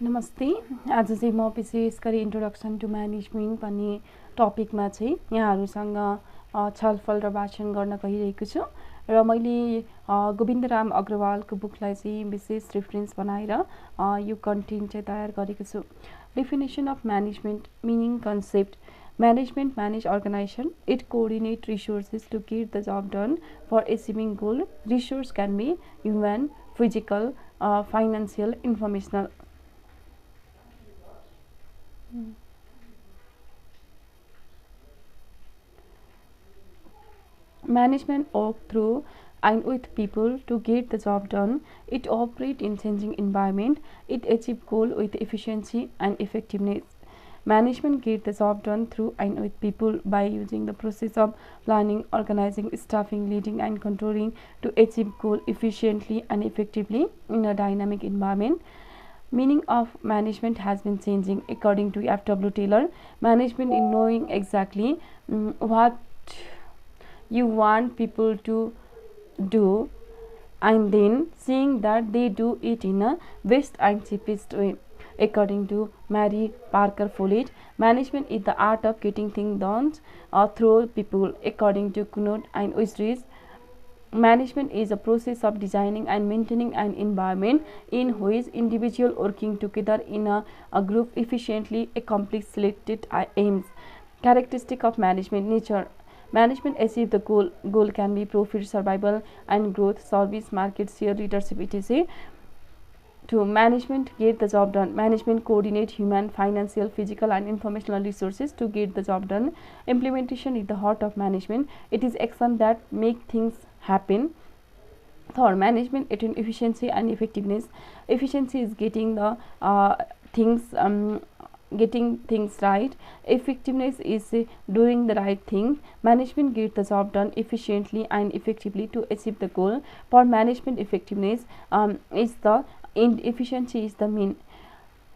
नमस्ते। आज चाहिँ म विशेष गरी इन्ट्रोडक्सन टु म्यानेजमेन्ट भन्ने टपिकमा चाहिँ यहाँहरूसँग छलफल र वाचन गर्न गइरहेको छु र मैले गोविन्दराम अग्रवालको बुकलाई चाहिँ विशेष रेफरेन्स बनाएर यो कन्टेन्ट चाहिँ तयार गरेको छु। Definition of management meaning concept Management manage organization. It coordinate resources to get the job done for achieving goal. Resource can be human, physical, financial, informational. Management work through and with people to get the job done. It operates in changing environment. It achieve goal with efficiency and effectiveness. Management get the job done through and with people by using the process of planning, organizing, staffing, leading and controlling to achieve goal efficiently and effectively in a dynamic environment. Meaning of management has been changing according to F.W. Taylor. Management in knowing exactly what you want people to do and then seeing that they do it in a best and cheapest way. According to Mary Parker Follett, management is the art of getting things done through people. According to Knut and Ustrich, management is a process of designing and maintaining an environment in which individuals working together in a group efficiently accomplish selected aims. Characteristic of management nature. Management achieve the goal. Goal can be profit, survival and growth, service, market share, leadership, etc. To management get the job done. Management coordinate human, financial, physical and informational resources to get the job done. Implementation is the heart of management. It is action that make things happen. Third, management attain efficiency and effectiveness. Efficiency is getting the getting things right. Effectiveness is doing the right thing. Management get the job done efficiently and effectively to achieve the goal. For management, effectiveness is the end, efficiency is the mean.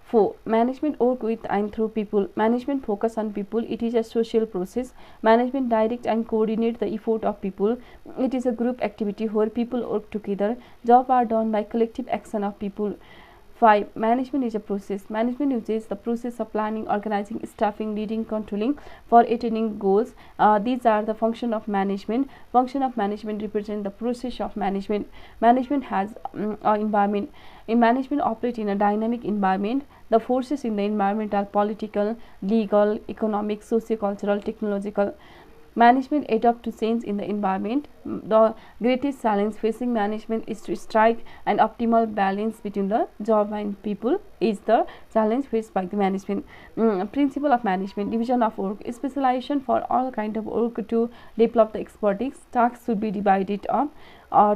4. Management work with and through people. Management focus on people. It is a social process. Management direct and coordinate the effort of people. It is a group activity where people work together. Jobs are done by collective action of people. 5. Management is a process. Management uses the process of planning, organizing, staffing, leading, controlling for attaining goals. These are the function of management. Function of management represent the process of management. Management has environment. In management operate in a dynamic environment. The forces in the environment are political, legal, economic, socio-cultural, technological. Management adapt to change in the environment. The greatest challenge facing management is to strike an optimal balance between the job and people is the challenge faced by the management. Principle of management, division of work, specialization for all kind of work to develop the expertise. Tasks should be divided up.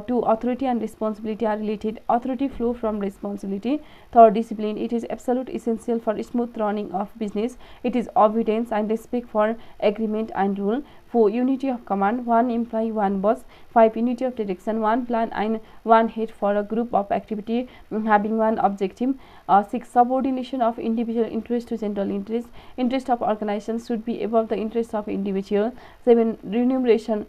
To authority and responsibility are related. Authority flow from responsibility. Third, discipline. It is absolute essential for smooth running of business. It is obedience and respect for agreement and rule. 4. Unity of command. 1 employee, 1 boss. 5. Unity of direction. 1 plan and 1 head for a group of activity having 1 objective. 6. Subordination of individual interest to general interest. Interest of organization should be above the interest of individual. 7. Remuneration.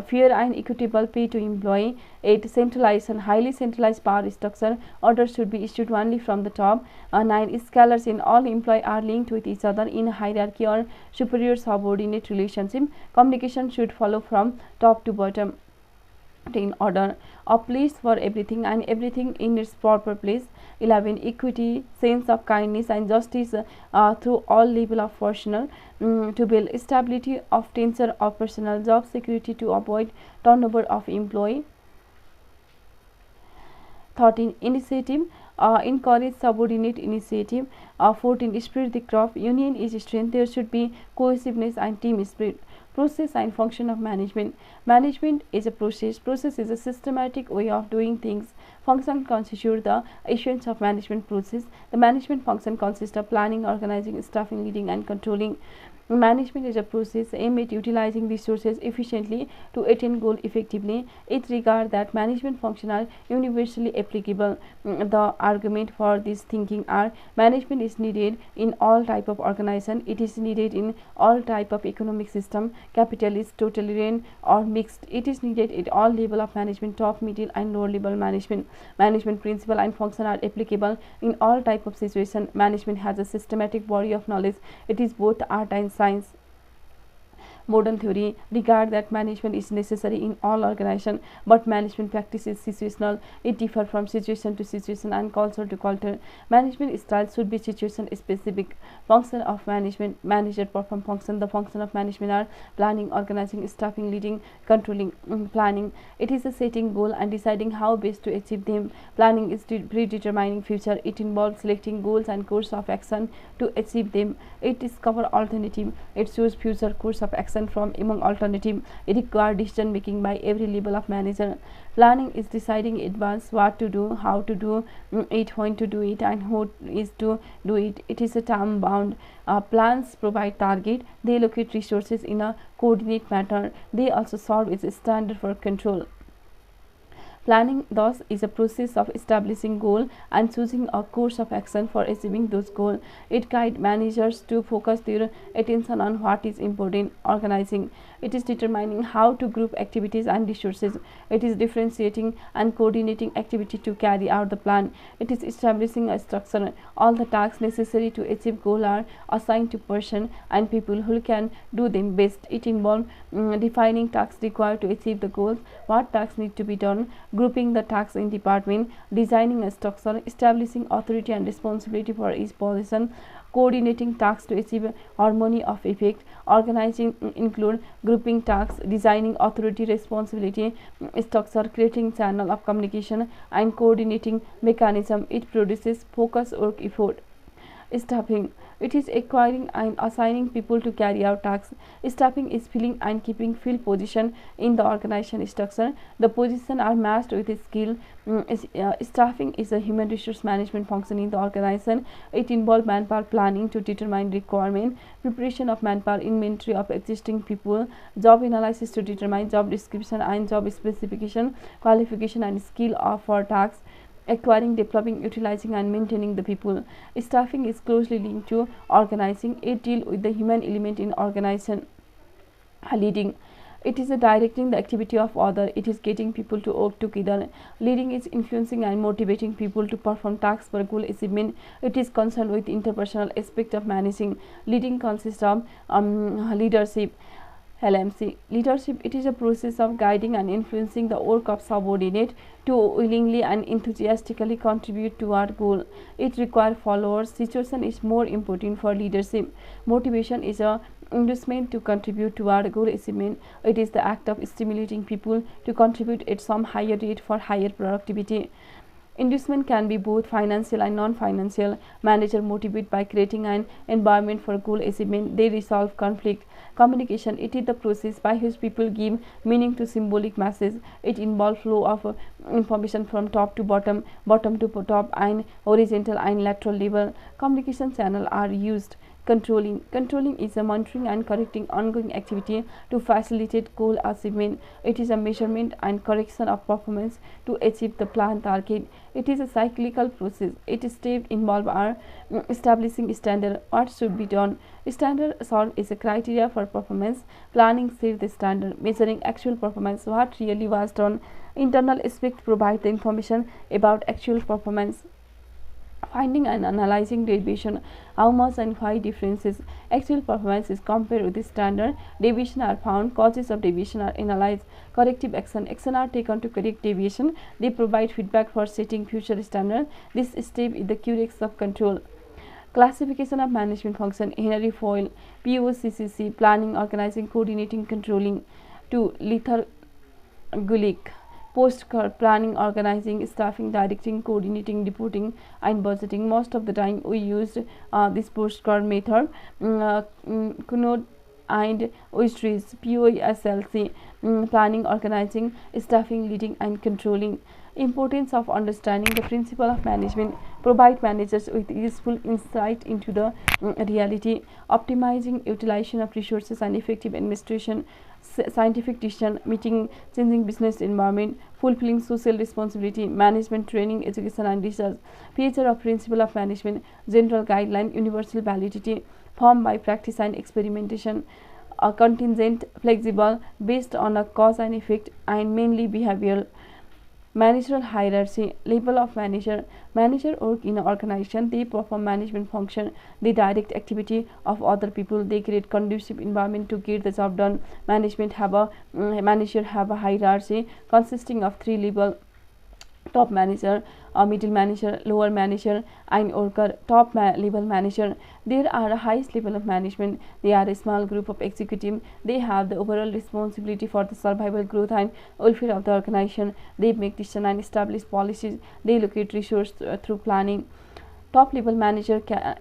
Fair and equitable pay to employee. 8. Centralized and highly centralized power structure. Orders should be issued only from the top. 9. Scalars in all employees are linked with each other in hierarchy or superior subordinate relationship. Communication should follow from top to bottom. 10. Order. A place for everything and everything in its proper place. 11. Equity, sense of kindness and justice through all level of personnel to build stability of tenure of personnel. Job security to avoid turnover of employee. 13. Initiative. Encourage subordinate initiative. 14. Spirit the craft. Union is strength. There should be cohesiveness and team spirit. Process and function of management. Management is a process. Process is a systematic way of doing things. Function constitute the essence of management process. The management function consists of planning, organizing, staffing, leading and controlling. Management is a process aimed at utilizing resources efficiently to attain goal effectively. It regards that management functions are universally applicable. The argument for this thinking are: management is needed in all type of organization. It is needed in all type of economic system, capitalist, totalitarian or mixed. It is needed at all level of management, top, middle and lower level management. Management principle and function are applicable in all type of situation. Management has a systematic body of knowledge. It is both art and science. Modern theory regard that management is necessary in all organization, but management practice is situational. It differs from situation to situation and culture to culture. Management style should be situation specific. Function of management: manager perform function. The function of management are planning, organizing, staffing, leading, controlling. Planning: it is a setting goal and deciding how best to achieve them. Planning is predetermining future. It involves selecting goals and course of action to achieve them. It discover alternative. It shows future course of action from among alternative. It requires decision making by every level of manager. Planning is deciding in advance what to do, how to do it, when to do it, and who is to do it. It is a time bound. Plans provide target. They allocate resources in a coordinate manner. They also serve as a standard for control. Planning, thus, is a process of establishing goal and choosing a course of action for achieving those goals. It guides managers to focus their attention on what is important. Organizing: it is determining how to group activities and resources. It is differentiating and coordinating activity to carry out the plan. It is establishing a structure. All the tasks necessary to achieve goal are assigned to person and people who can do them best. It involves defining tasks required to achieve the goals, what tasks need to be done, grouping the tasks in department, designing a structure, establishing authority and responsibility for each position, coordinating tasks to achieve harmony of effect. Organizing include grouping tasks, designing authority, responsibility, structure, creating channel of communication and coordinating mechanism. It produces focus work effort. Staffing: it is acquiring and assigning people to carry out tasks. Staffing is filling and keeping field position in the organization structure. The positions are matched with a skill. Staffing is a human resource management function in the organization. It involves manpower planning to determine requirement, preparation of manpower, inventory of existing people, job analysis to determine job description and job specification, qualification and skill for tasks, acquiring, developing, utilizing and maintaining the people. Staffing is closely linked to organizing. It deals with the human element in organization. Leading: it is directing the activity of others. It is getting people to work together. Leading is influencing and motivating people to perform tasks for goal achievement. It is concerned with interpersonal aspect of managing. Leading consists of leadership. LMC: leadership, it is a process of guiding and influencing the work of subordinate to willingly and enthusiastically contribute toward goal. It requires followers. Situation is more important for leadership. Motivation is a inducement to contribute toward goal achievement. It is the act of stimulating people to contribute at some higher rate for higher productivity. Inducement can be both financial and non-financial. Manager motivate by creating an environment for goal achievement. They resolve conflict. Communication, it is the process by which people give meaning to symbolic messages. It involves flow of information from top to bottom, bottom to top, and horizontal and lateral level. Communication channels are used. Controlling is a monitoring and correcting ongoing activity to facilitate goal achievement. It is a measurement and correction of performance to achieve the planned target. It is a cyclical process. Its steps involve are establishing standard, what should be done. Standard serve is a criteria for performance. Planning sets the standard. Measuring actual performance, what really was done. Internal aspect provide the information about actual performance. Finding and analyzing deviation, how much and why differences. Actual performance is compared with the standard. Deviation are found. Causes of deviation are analyzed. Corrective action are taken to correct deviation. They provide feedback for setting future standard. This step is the crucial of control. Classification of management function. Henry Foyle, POCCC: planning, organizing, coordinating, controlling. 2. Luther Gulick: postcard: planning, organizing, staffing, directing, coordinating, reporting and budgeting. Most of the time we used this postcard method. Kuhnert and Oistries, POSLC: planning, organizing, staffing, leading and controlling. Importance of understanding the principle of management provide managers with useful insight into the reality, optimizing utilization of resources and effective administration, scientific decision, meeting changing business environment, fulfilling social responsibility, management training, education and research. Feature of principle of management, general guideline, universal validity, formed by practice and experimentation, contingent, flexible, based on a cause and effect, and mainly behavioral. Managerial hierarchy, level of manager. Manager work in an organization, they perform management function, they direct activity of other people, they create conducive environment to get the job done. Manager have a hierarchy consisting of three level: top manager, middle manager, lower manager, and worker. Top level manager, there are a highest level of management, they are a small group of executive, they have the overall responsibility for the survival, growth and welfare of the organization, they make decisions and establish policies, they allocate resources through planning. Top level manager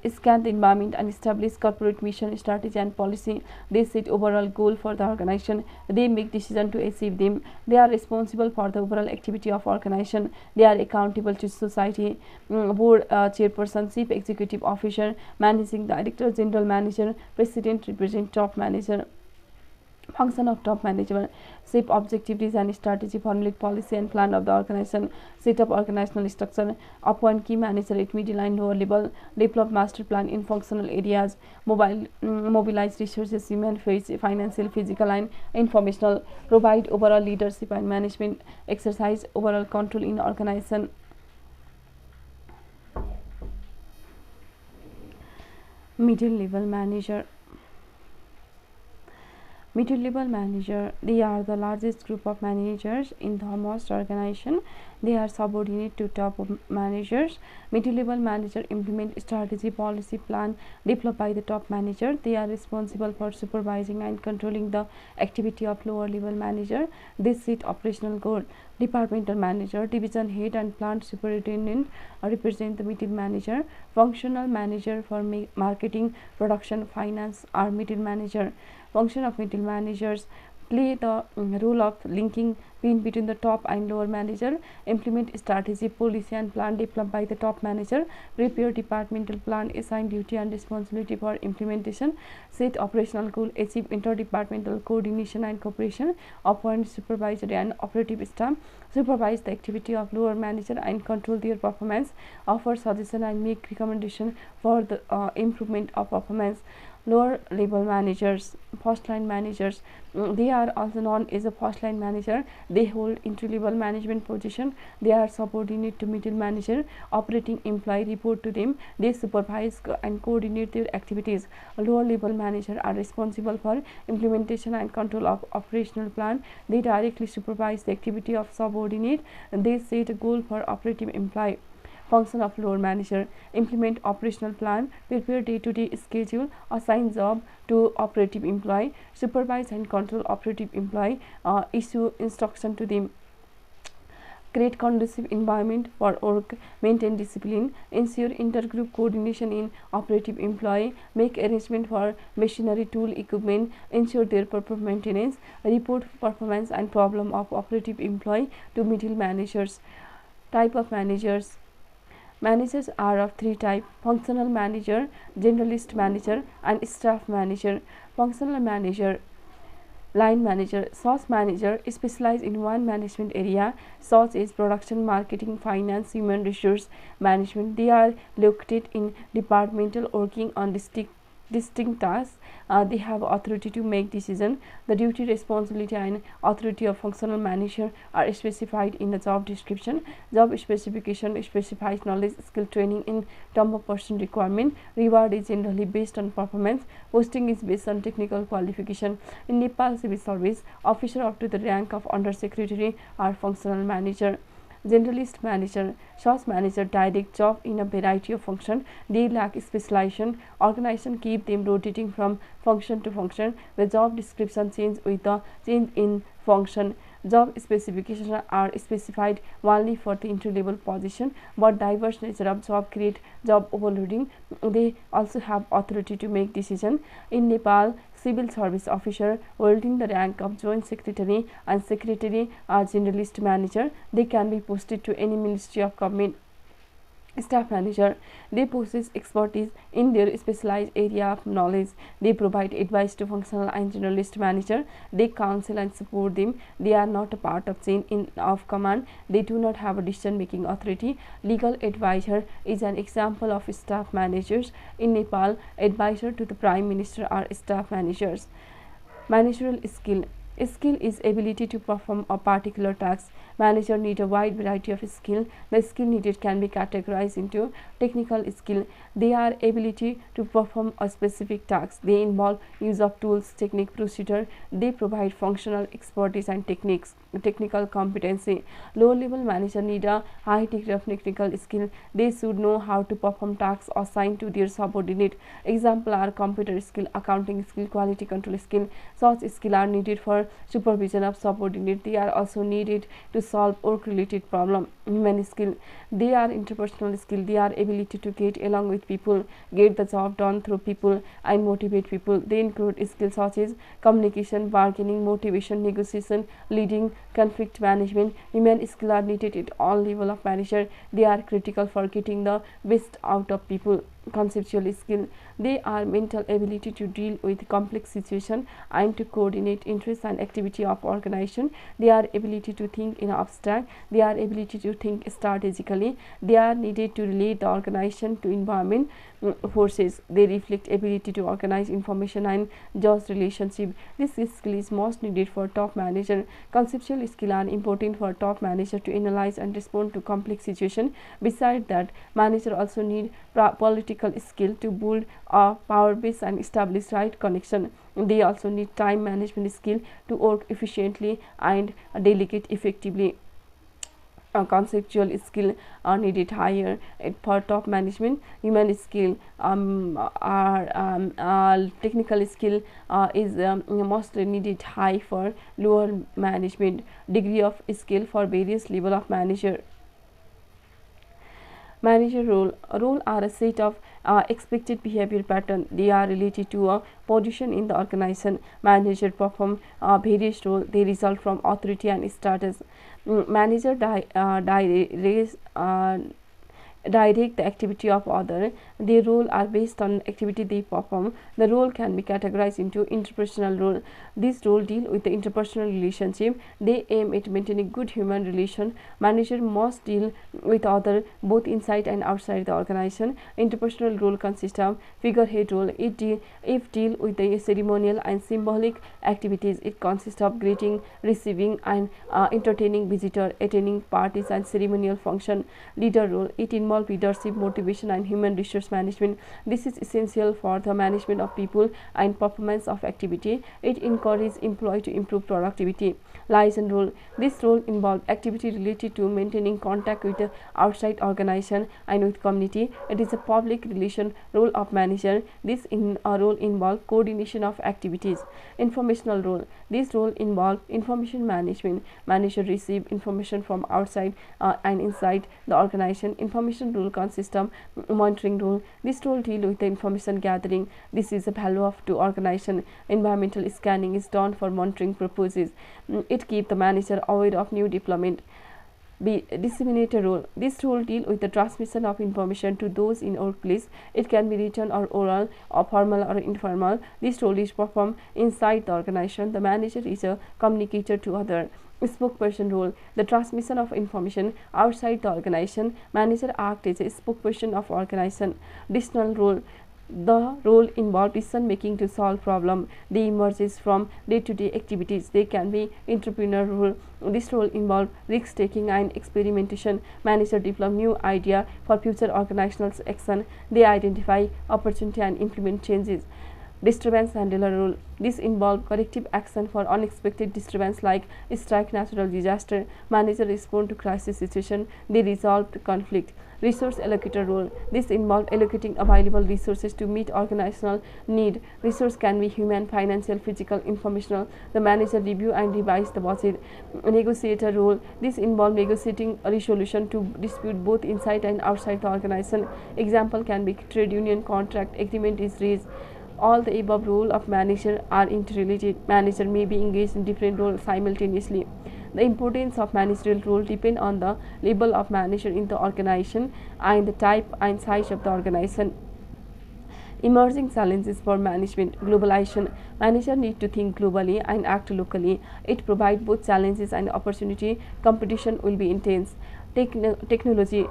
scan the environment and establish corporate mission, strategy and policy. They set overall goal for the organization. They make decision to achieve them. They are responsible for the overall activity of organization. They are accountable to society. Board chairperson, chief executive officer, managing director, general manager, president represent top manager. Function of top management: shape objective, design strategy, formulate policy and plan of the organization, set up organizational structure, appoint key manager at middle and lower level, develop master plan in functional areas, mobilize resources, human, financial, physical and informational, provide overall leadership and management, exercise overall control in organization. Middle level manager. Middle level manager, they are the largest group of managers in the most organization. They are subordinate to top managers. Middle level manager implement strategy, policy, plan developed by the top manager. They are responsible for supervising and controlling the activity of lower level manager. They set operational goal. Departmental manager, division head and plant superintendent represent the middle manager. Functional manager for marketing, production, finance are middle manager. Function of middle managers: play the role of linking pin between the top and lower manager, implement strategy, policy and plan developed by the top manager, prepare departmental plan, assign duty and responsibility for implementation, set operational goal, achieve interdepartmental coordination and cooperation, appoint supervisory and operative staff, supervise the activity of lower manager and control their performance, offer suggestion and make recommendation for the improvement of performance. Lower level managers, first line managers, they are also known as a first line manager. They hold entry level management position. They are subordinate to middle manager. Operating employee report to them. They supervise and coordinate their activities. Lower level manager are responsible for implementation and control of operational plan. They directly supervise the activity of subordinate. They set a goal for operative employee. Function of lower manager: implement operational plan, prepare day-to-day schedule, assign job to operative employee, supervise and control operative employee, issue instruction to them, create conducive environment for work, maintain discipline, ensure intergroup coordination in operative employee, make arrangement for machinery, tool, equipment, ensure their proper maintenance, report performance and problem of operative employee to middle managers. Type of managers: managers are of three types: functional manager, generalist manager and staff manager. Functional manager: line manager. Such manager specialize in one management area such as production, marketing, finance, human resource management. They are located in departmental working on distinct tasks. They have authority to make decision. The duty, responsibility and authority of functional manager are specified in the job description. Job specification specifies knowledge, skill, training in terms of person requirement. Reward is generally based on performance. Posting is based on technical qualification. In Nepal Civil Service, officer up to the rank of under secretary are functional manager. Generalist manager: such manager direct job in a variety of function. They lack specialization. Organization keep them rotating from function to function. The job description change with the change in function. Job specifications are specified only for the entry level position, but diverse nature of job create job overloading. They also have authority to make decision. In Nepal, civil service officer holding the rank of joint secretary and secretary are generalist manager. They can be posted to any ministry of government. Staff manager, they possess expertise in their specialized area of knowledge. They provide advice to functional and generalist manager. They counsel and support them. They are not a part of chain of command. They do not have a decision making authority. Legal advisor is an example of staff managers. In Nepal, advisor to the prime minister are staff managers. Managerial skill. Skill is ability to perform a particular task. Manager need a wide variety of skill. The skill needed can be categorized into technical skill. They are ability to perform a specific task. They involve use of tools, technique, procedure. They provide functional expertise and technical competency. Lower level manager need a high degree of technical skill. They should know how to perform tasks assigned to their subordinate. Example are computer skill, accounting skill, quality control skill. Such skill are needed for supervision of subordinate. They are also needed to solve work related problem. Human skill, they are interpersonal skill. They are ability to get along with people, get the job done through people and motivate people. They include skills such as communication, bargaining, motivation, negotiation, leading, conflict management. Human skill are needed at all level of manager. They are critical for getting the best out of people. Conceptual skill, they are mental ability to deal with complex situation and to coordinate interests and activity of organization. They are ability to think in abstract. They are ability to think strategically. They are needed to relate the organization to environment forces. They reflect ability to organize information and judge relationship. This skill is most needed for top manager. Conceptual skill are important for top manager to analyze and respond to complex situation. Besides that, manager also need political skill to build a power base and establish right connection. They also need time management skill to work efficiently and delegate effectively. Conceptual skill are needed higher for top management. Human skill technical skill is most needed high for lower management. Degree of skill for various level of manager. Manager role are a set of expected behavior pattern. They are related to a position in the organization. Manager perform various roles. They result from authority and status. Manager direct the activity of other. Their role are based on activity they perform. The role can be categorized into interpersonal role. This role deal with the interpersonal relationship. They aim at maintaining good human relation. Manager must deal with other both inside and outside the organization. Interpersonal role consists of figurehead role. It deal with the ceremonial and symbolic activities. It consists of greeting, receiving and entertaining visitor, attending parties and ceremonial function. Leader role, it involves leadership, motivation and human resource management. This is essential for the management of people and performance of activity. It encourages employee to improve productivity. Liaison role, this role involves activity related to maintaining contact with the outside organization and with community. It is a public relation role of manager. This role involves coordination of activities. Informational role, this role involves information management. Manager receive information from outside and inside the organization. Information role consists of monitoring role. This role deal with the information gathering. This is a value of to organization. Environmental scanning is done for monitoring purposes. It keeps the manager aware of new development. Disseminator role, this role deal with the transmission of information to those in workplace. It can be written or oral or formal or informal. This role is performed inside the organization. The manager is a communicator to other. Spokesperson role, the transmission of information outside the organization. Manager acts as a spokesperson of organization. Decisional role, the role involved decision making to solve problem. They emerges from day-to-day activities. They can be entrepreneur role. This role involves risk taking and experimentation. Manager develop new idea for future organizational action. They identify opportunity and implement changes. Disturbance handler role, this involves corrective action for unexpected disturbance like strike, natural disaster. Manager respond to crisis situation. They resolve the conflict. Resource allocator role, this involves allocating available resources to meet organizational need. Resource can be human, financial, physical, informational. The manager review and revise the budget. Negotiator role, this involves negotiating a resolution to dispute both inside and outside the organization. Example can be trade union contract agreement is raised. All the above roles of manager are interrelated. Manager may be engaged in different roles simultaneously. The importance of managerial role depend on the level of manager in the organization and the type and size of the organization. Emerging challenges for management. Globalization. Manager need to think globally and act locally. It provides both challenges and opportunity. Competition will be intense. Technology.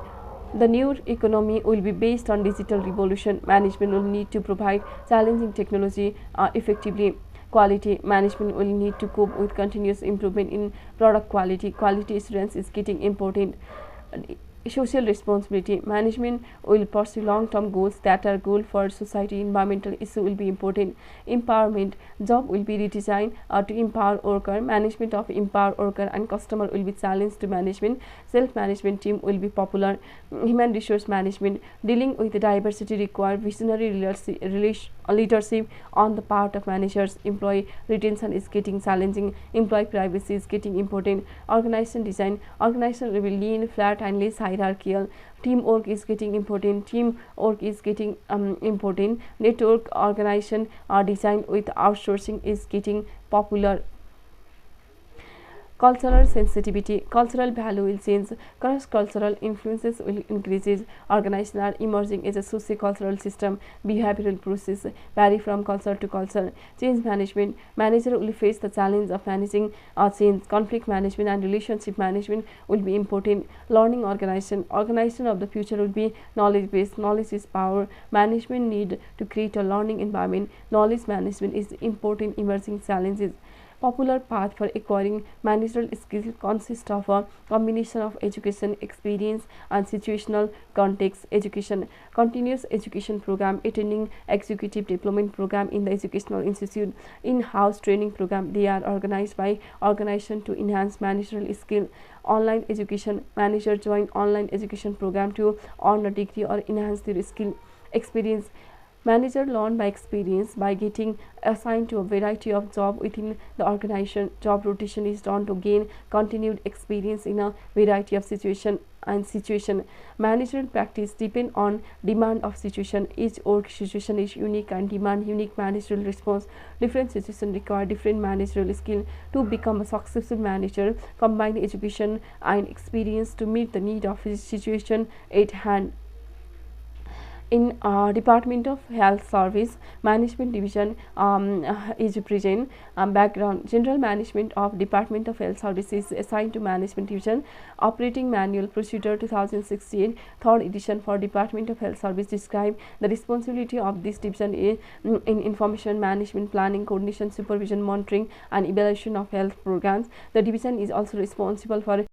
The new economy will be based on digital revolution. Management will need to provide challenging technology effectively. Quality. Management will need to cope with continuous improvement in product quality. Quality assurance is getting important. Social responsibility. Management will pursue long-term goals that are good for society. Environmental issue will be important. Empowerment. Job will be redesigned to empower worker. Management of empower worker and customer will be challenged to management. Self-management team will be popular. Human resource management. Dealing with diversity require visionary leadership on the part of managers. Employee retention is getting challenging. Employee privacy is getting important. Organization design. Organization will be lean, flat and less hierarchical. Teamwork is getting important. Teamwork is getting important. Network organization design with outsourcing is getting popular. Cultural sensitivity. Cultural value will change. Cross-cultural influences will increase. Organizations are emerging as a socio-cultural system. Behavioral process vary from culture to culture. Change management. Manager will face the challenge of managing change. Conflict management and relationship management will be important. Learning organization. Organization of the future will be knowledge-based. Knowledge is power. Management need to create a learning environment. Knowledge management is important emerging challenges. Popular path for acquiring managerial skills consists of a combination of education, experience, and situational context. Education. Continuous education program. Attending executive development program in the educational institute. In-house training program. They are organized by organization to enhance managerial skill. Online education. Manager join online education program to earn a degree or enhance their skill. Experience. Manager learn by experience by getting assigned to a variety of jobs within the organization. Job rotation is done to gain continued experience in a variety of situation. Managerial practice depend on demand of situation. Each work situation is unique and demand unique managerial response. Different situations require different managerial skill. To become a successful manager, combine education and experience to meet the need of his situation at hand. In Department of Health Service Management Division is present. Background. General management of Department of Health Service is assigned to Management Division. Operating Manual Procedure 2016 third edition for Department of Health Service describe the responsibility of this division in information management, planning, coordination, supervision, monitoring and evaluation of health programs. The division is also responsible for